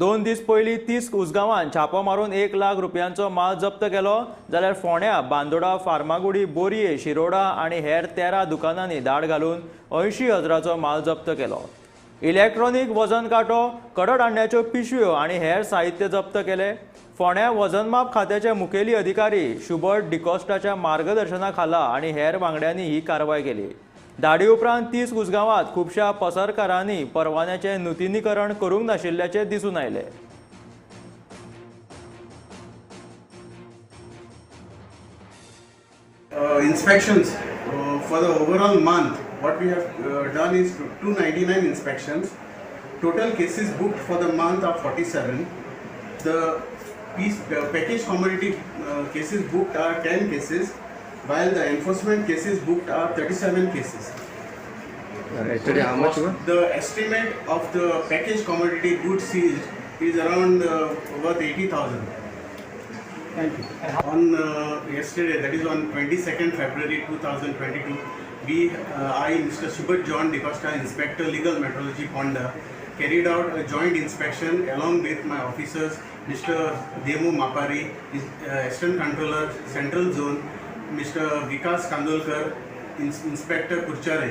2 दीस पयलीं 30 उसगांवांत छापो मारून 1 लाख रुपयांचो माल जप्त केलो जाल्यार फोंड्या, बांदोडा, फार्मागुडी, बोरये, शिरोडा आनी हेर 13 दुकानांनी धाड घालून 80,000चो माल जप्त केलो. इलेक्ट्रॉनिक वजन कांटो, कडड आंड्याच्यो पिशव्यो आनी हेर साहित्य जप्त केले. फोंड्या वजनमाप खात्याचे मुखेली अधिकारी शुबर्ट डिकॉस्टाच्या मार्गदर्शना खाला आनी हेर वांगड्यांनी ही कारवाय केली. धाडी उपरांत 30 उसगांवांत खुबशा पसरकारांनी परवान्याचें नूतनीकरण करूंक नाशिल्ल्याचें दिसून आयलें. Inspections for the overall month, what we have done is 299 inspections. Total cases booked for the month are 47. The package commodity cases booked are 10 cases, while the enforcement cases booked are 37 cases. Actually, how much? The estimate of the package commodity goods seized is around worth 80,000. Thank you. On yesterday, that is on 22nd February 2022, I, Mr. Subhat John DeCosta, Inspector Legal Metrology, Ponda, carried out a joint inspection along with my officers, Mr. Demo Mapari, Assistant Controller, Central Zone, Mr. Vikas Kandolkar, Inspector Kurchare.